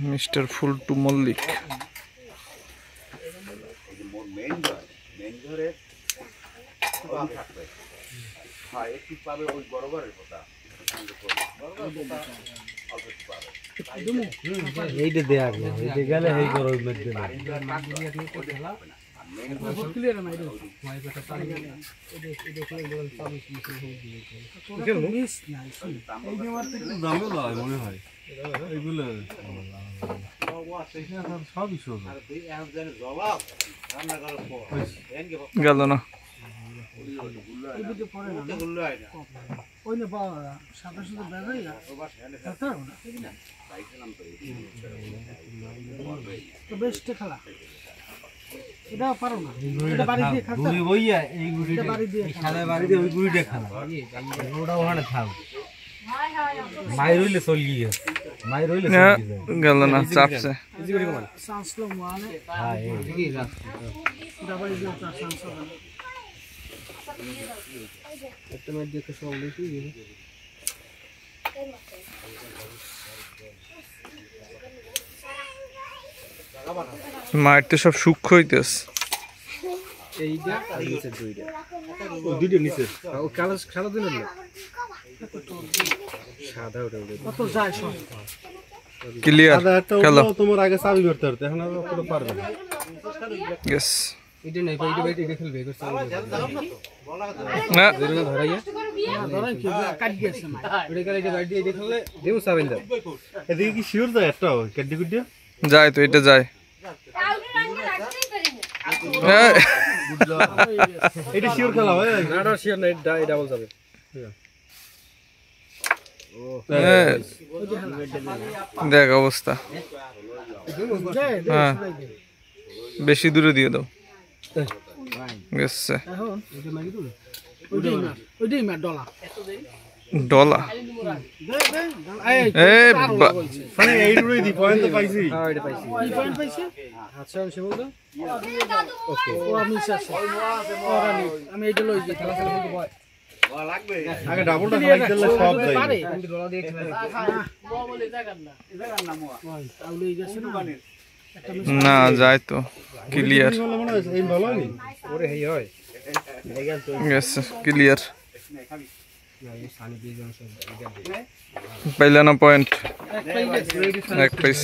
mister ফুলটু Mallick এইটা দেয়া গেলে এই গরম মনে হয় এইগুলো সবই গেল না খেলা এটা পারো না এটা বাড়ি দিয়ে খাতা দুই বইয়া এই গুড়িটা বাড়ি দিয়ে খেলা বাড়ি দিয়ে ওই গুড়িটা খেলা ওটা ওখানে থাক মাইর হইলে চলি গেছে মাইর হইলে চলি গেল না চাপছে সানসলো মানে হ্যাঁ এই ডাবল দিয়ে সানসলো একটা ম্যাচ দেখে সব দেখি মায়ের তো সব সূক্ষ্ম হইতেছে এইটা আর নিচে দুইটা ও দুইটা নিচে ও কালো সাদা দিন না সাদা ওটা কত যায় সব ক্লিয়ার খেলো তোমার আগে চাবি করতে হতো এখন আর পুরো পারবে না यस এটা নাই কইটা বাইতে এটা খেলবে করতে না ধরাইয়া ধরাই কি কাট গেছে না ওটা কালে এটা গাড়ি দিয়ে দেখলে দেউ সাবেন দাও এদিকে কি শিওর যায় একটা কেডি গুডি যায় তো এটা যায় এটা শিওর খেলা হয় না না শিওর না এটা ডাবল যাবে দেখ অবস্থা হ্যাঁ বেশি দূরে দিয়ে দাও গেছে ডলা এই মানে এইটুকুই দি পয়েন্ট তো পাইছি হ্যাঁ এটা পাইছি কি পয়েন্ট পাইছি আচ্ছা আমি বলতো ওকে ও আমি শেষ আমি এটা লই যে খেলা খেলা বলতে ভয় লাগবে আগে ডাবলটা খেলা খেললে সব যায় পারে কিন্তু ডলা দিয়ে খেলা বলে জায়গা না জায়গা না মোয়া আউলেই গেছে না না যায় তো ক্লিয়ার মনে হয় এই ভালো নি ওরে হেই হয় গেছে ক্লিয়ার पहला ना पॉइंट एक पैस